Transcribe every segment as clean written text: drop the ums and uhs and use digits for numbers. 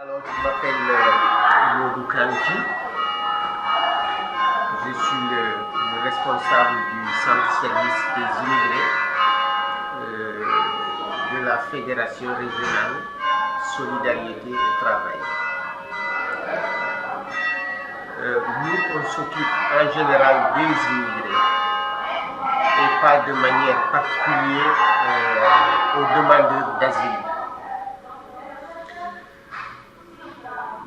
Alors, je m'appelle Modou Kanti. Je suis le responsable du centre service des immigrés de la Fédération régionale Solidarité et Travail. Nous, on s'occupe en général des immigrés et pas de manière particulière aux demandeurs d'asile.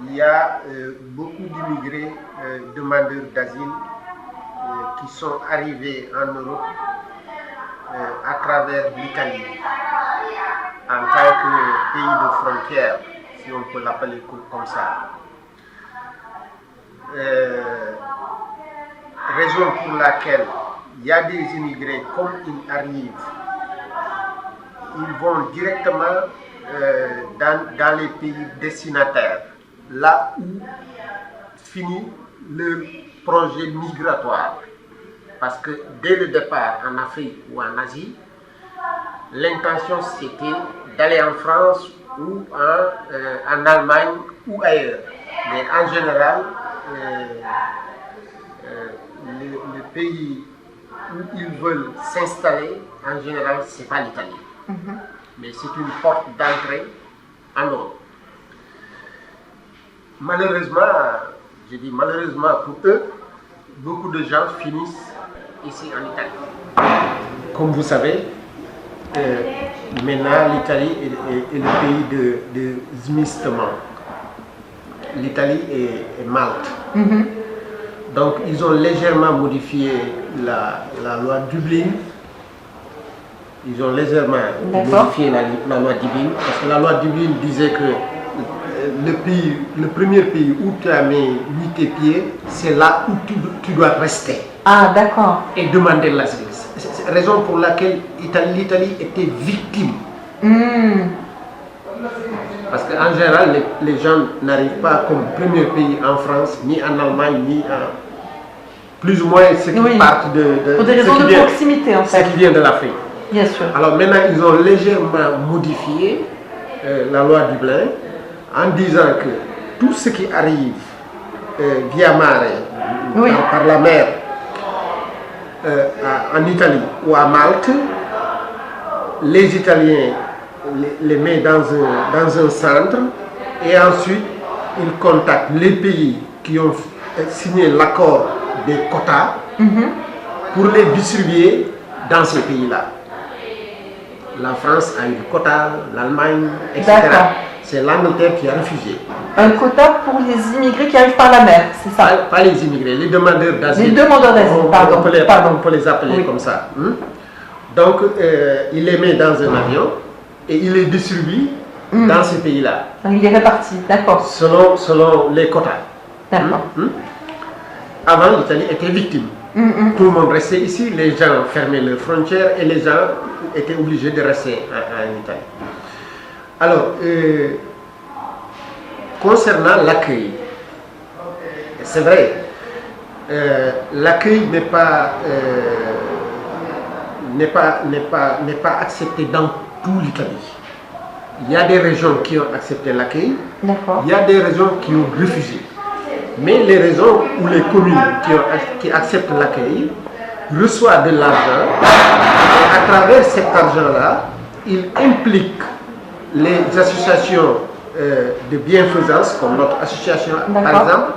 Il y a beaucoup d'immigrés demandeurs d'asile qui sont arrivés en Europe à travers l'Italie en tant que pays de frontière, si on peut l'appeler comme ça. Raison pour laquelle il y a des immigrés, comme ils arrivent, ils vont directement dans les pays destinataires, là où finit leur projet migratoire. Parce que dès le départ en Afrique ou en Asie, l'intention c'était d'aller en France ou en Allemagne ou ailleurs. Mais en général, le pays où ils veulent s'installer, en général, ce n'est pas l'Italie. Mais c'est une porte d'entrée en Europe. Malheureusement, je dis malheureusement pour eux, beaucoup de gens finissent ici en Italie. Comme vous savez, maintenant l'Italie est le pays de smistement. L'Italie et Malte. Donc ils ont légèrement modifié la loi Dublin. Ils ont légèrement modifié la loi Dublin, parce que la loi Dublin disait que le premier pays où tu as mis tes pieds, c'est là où tu dois rester. Ah, d'accord. Et demander l'asile. C'est la raison pour laquelle l'Italie était victime. Parce qu'en général, les gens n'arrivent pas comme premier pays en France, ni en Allemagne, ni en... Plus ou moins ceux qui partent de... Pour des raisons de proximité, en fait. Ce qui vient de l'Afrique. Bien sûr. Alors maintenant, ils ont légèrement modifié la loi Dublin en disant que tout ce qui arrive via mare, par la mer, en Italie ou à Malte, les Italiens les mettent dans un centre et ensuite ils contactent les pays qui ont signé l'accord des quotas pour les distribuer dans ces pays-là. La France a eu du quota, l'Allemagne, etc. C'est l'Angleterre qui a refusé. Un quota pour les immigrés qui arrivent par la mer, c'est ça? Pas les immigrés, les demandeurs d'asile. Les demandeurs d'asile, pardon. On peut les appeler comme ça. Donc, il les met dans un avion et il les distribue dans ces pays-là. Il est réparti, d'accord. Selon les quotas. D'accord. Avant, l'Italie était victime. Tout le monde restait ici, les gens fermaient leurs frontières et les gens étaient obligés de rester en Italie. Alors, concernant l'accueil, c'est vrai, l'accueil n'est pas accepté dans toute l'Italie. Il y a des régions qui ont accepté l'accueil, il y a des régions qui ont refusé. Mais les régions ou les communes qui acceptent l'accueil reçoivent de l'argent et à travers cet argent-là, ils impliquent les associations de bienfaisance, comme notre association par exemple,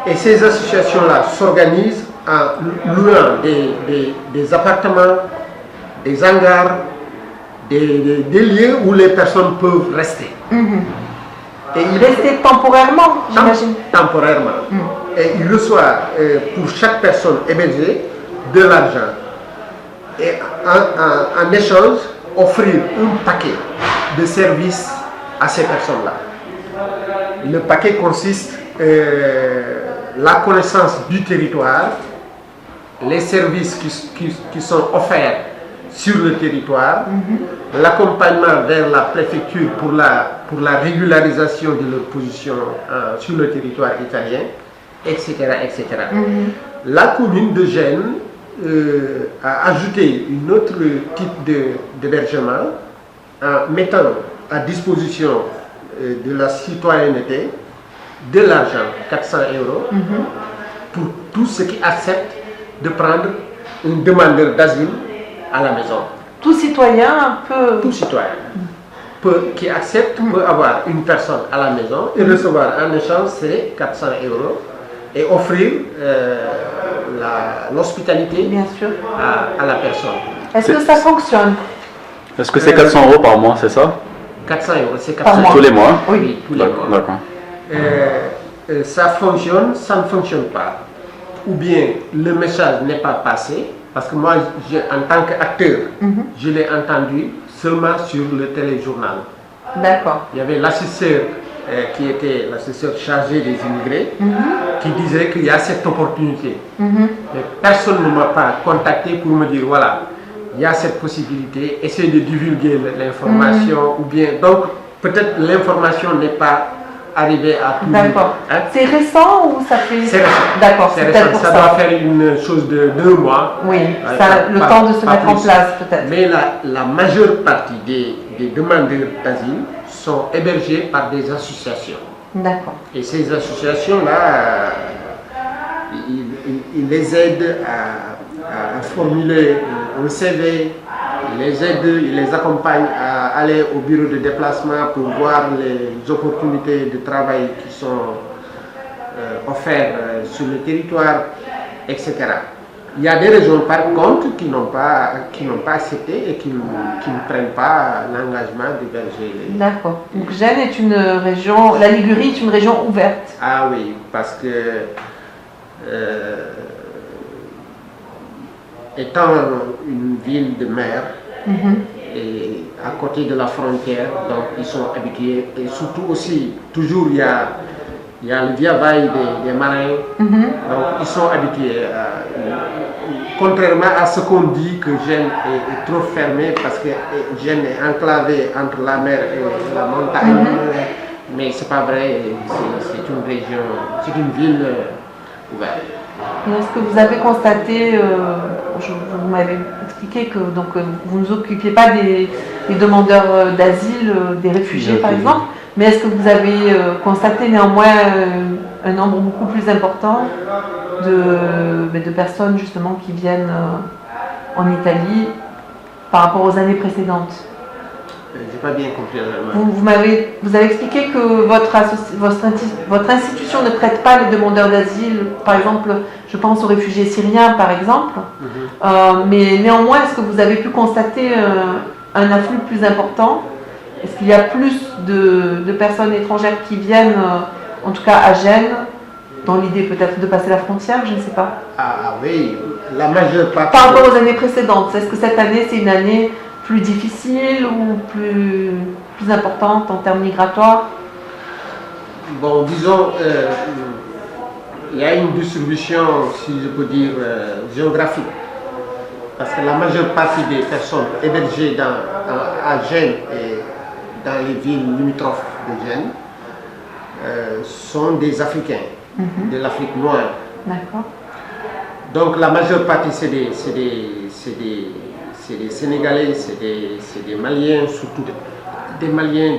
et ces associations-là s'organisent en louant des appartements, des hangars, des lieux où les personnes peuvent rester. Et il restait temporairement, j'imagine. Temporairement. Et il reçoit pour chaque personne hébergée de l'argent. Et en échange, offrir un paquet de services à ces personnes-là. Le paquet consiste la connaissance du territoire, les services qui sont offerts sur le territoire, l'accompagnement vers la préfecture pour la régularisation de leur position sur le territoire italien, etc. etc. La commune de Gênes a ajouté un autre type d'hébergement en mettant à disposition de la citoyenneté, de l'argent, 400 euros, pour tous ceux qui acceptent de prendre un demandeur d'asile à la maison. Tout citoyen peut... Tout citoyen qui accepte peut avoir une personne à la maison et recevoir en échange ces 400 euros et offrir l'hospitalité Bien sûr. à la personne. Est-ce que ça fonctionne? Est-ce que c'est 400 euros par mois, c'est ça? 400 euros, c'est Par 400 mois. Tous les mois? Oui. tous les mois. D'accord. Ça fonctionne, ça ne fonctionne pas. Ou bien le message n'est pas passé, parce que moi, en tant qu'acteur, je l'ai entendu seulement sur le téléjournal. D'accord. Il y avait l'assesseur qui était l'assesseur chargé des immigrés, qui disait qu'il y a cette opportunité. Mais personne ne m'a pas contacté pour me dire, voilà, il y a cette possibilité, essayez de divulguer l'information, ou bien, donc peut-être l'information n'est pas arrivée à tout le monde. D'accord. Hein? C'est récent ou ça fait... C'est récent. D'accord, C'est c'est peut-être récent. pour Ça ça. doit faire une chose de 2 mois. Oui, Ouais, ça, le pas- temps de se pas mettre en plus. place peut-être. Mais la majeure partie des demandeurs d'asile sont hébergés par des associations. D'accord. Et ces associations-là, ils les aident à formuler un CV, ils les accompagnent à aller au bureau de déplacement pour voir les opportunités de travail qui sont offertes sur le territoire, etc. Il y a des régions par contre qui n'ont pas accepté et qui ne prennent pas l'engagement d'héberger les... D'accord. Donc Gênes est une région, la Ligurie est une région ouverte. Ah oui, parce que étant une ville de mer et à côté de la frontière, donc ils sont habitués et surtout aussi, toujours il y a le diavail des marins, donc ils sont habitués. Contrairement à ce qu'on dit que Gênes est trop fermé parce que Gênes est enclavé entre la mer et la montagne, mais c'est pas vrai, c'est une région, c'est une ville ouverte. Et est-ce que vous avez constaté, vous m'avez expliqué que donc, vous ne vous occupiez pas des demandeurs d'asile, des réfugiés par exemple, mais est-ce que vous avez constaté néanmoins un nombre beaucoup plus important de personnes justement qui viennent en Italie par rapport aux années précédentes? J'ai pas bien compris. Vraiment. Vous avez expliqué que votre institution ne traite pas les demandeurs d'asile, par exemple, je pense aux réfugiés syriens par exemple, mais néanmoins, est-ce que vous avez pu constater un afflux plus important? Est-ce qu'il y a plus de personnes étrangères qui viennent, en tout cas à Gênes, dans l'idée peut-être de passer la frontière, je ne sais pas. Ah oui, la majeure partie... Par rapport aux années précédentes, est-ce que cette année c'est une année plus difficile ou plus importante en termes migratoires? Bon, disons, il y a une distribution, si je peux dire, géographique. Parce que la majeure partie des personnes hébergées à Gênes et dans les villes limitrophes de Gênes sont des Africains, de l'Afrique noire. D'accord. Donc la majeure partie c'est des Sénégalais, c'est des Maliens, surtout des Maliens,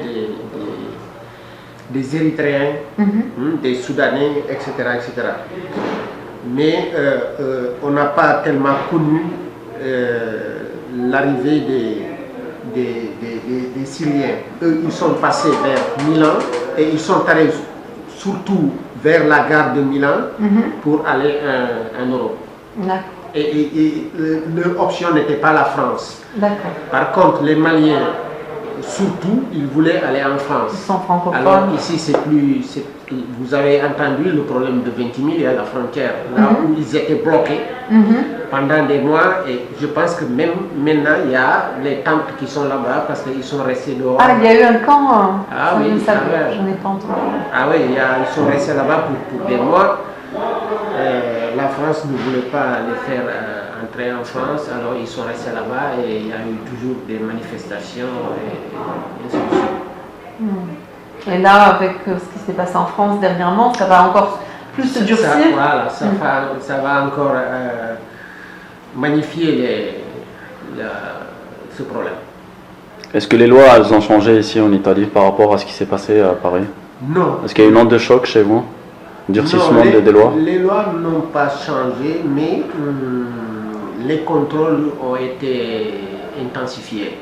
des Érythréens, des Soudanais, etc. etc. Mais on n'a pas tellement connu l'arrivée des Syriens. Eux, ils sont passés vers Milan et ils sont allés surtout vers la gare de Milan pour aller en Europe. D'accord. Et leur option n'était pas la France. D'accord. Par contre, les Maliens, surtout, ils voulaient aller en France. Ils sont francophones. Alors ici, c'est plus... Vous avez entendu le problème de Ventimiglia, la frontière, là où ils étaient bloqués pendant des mois. Et je pense que même maintenant, il y a les tentes qui sont là-bas parce qu'ils sont restés dehors. Ah, il y a eu un camp. Ah ça, oui, je savais, ah ouais. j'en ai pas entendu. Ah oui, ils sont restés là-bas pour des mois. La France ne voulait pas les faire entrer en France, alors ils sont restés là-bas et il y a eu toujours des manifestations et ainsi de suite. Et là, avec ce qui s'est passé en France dernièrement, ça va encore plus se durcir. Voilà, ça va encore magnifier ce problème. Est-ce que les lois elles ont changé ici en Italie par rapport à ce qui s'est passé à Paris? Non. Est-ce qu'il y a une onde de choc chez vous? Durcissement Non, des lois? les lois n'ont pas changé, mais les contrôles ont été intensifiés.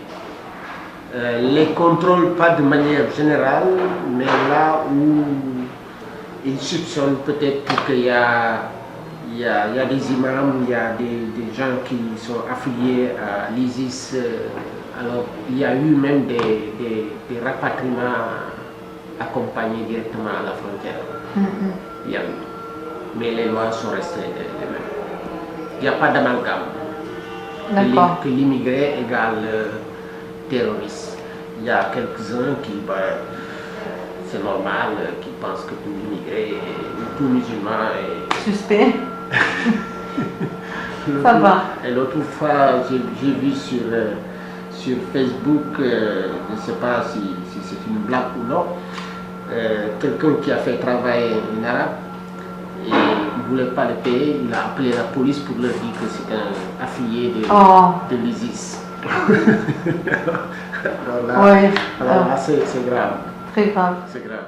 Les contrôles, pas de manière générale, mais là où ils soupçonnent peut-être qu'il y a des imams, il y a des gens qui sont affiliés à l'ISIS. Alors, il y a eu même des rapatriements accompagnés directement à la frontière. Il y a eu. Mais les lois sont restées les mêmes. Il n'y a pas d'amalgame. D'accord. Que l'immigré égale terroriste. Il y a quelques-uns qui, c'est normal, qui pensent que tout immigré, tout musulman est Suspect. Ça va. Et l'autre fois, j'ai vu sur Facebook, je ne sais pas si c'est une blague ou non, quelqu'un qui a fait travailler un arabe et il ne voulait pas le payer, il a appelé la police pour leur dire que c'était un affilié de l'ISIS. Alors là, c'est grave. Très grave. C'est grave.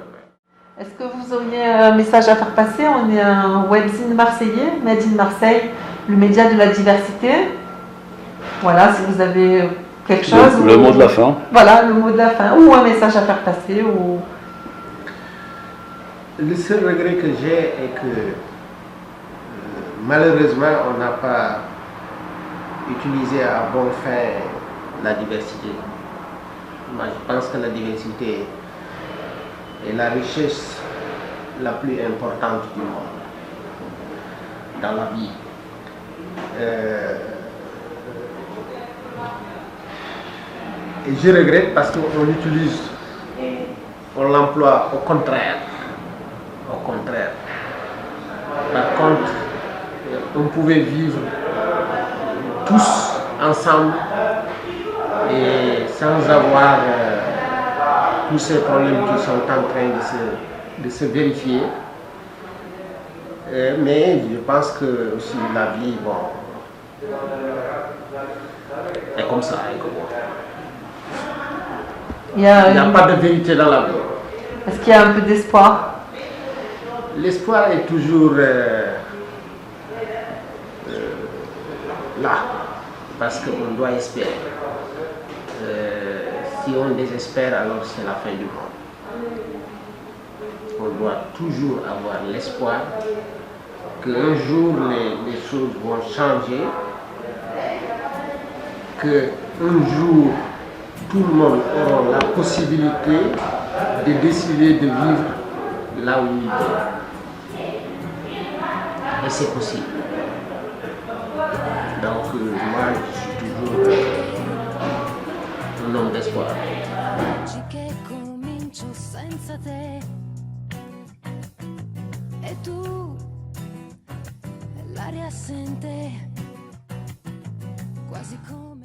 Est-ce que vous auriez un message à faire passer? On est un webzine marseillais, Made in Marseille, le média de la diversité. Voilà, si vous avez quelque chose. Le mot de la fin. Voilà, le mot de la fin. Ou un message à faire passer. Ou... Le seul regret que j'ai est que malheureusement on n'a pas utilisé à bon fin la diversité. Moi je pense que la diversité est la richesse la plus importante du monde dans la vie. Et je regrette parce qu'on l'emploie au contraire. Au contraire. Par contre, on pouvait vivre tous ensemble et sans avoir tous ces problèmes qui sont en train de se vérifier. Mais je pense que aussi la vie, est comme ça. Il n'y a pas de vérité dans la vie. Est-ce qu'il y a un peu d'espoir? L'espoir est toujours là, parce qu'on doit espérer. Si on désespère, alors c'est la fin du monde. On doit toujours avoir l'espoir qu'un jour les choses vont changer, qu'un jour tout le monde aura la possibilité de décider de vivre là où il veut. Et c'est possible. Donc moi je suis toujours un homme d'espoir. Oggi che comincio senza te e tu l'aria assente quasi come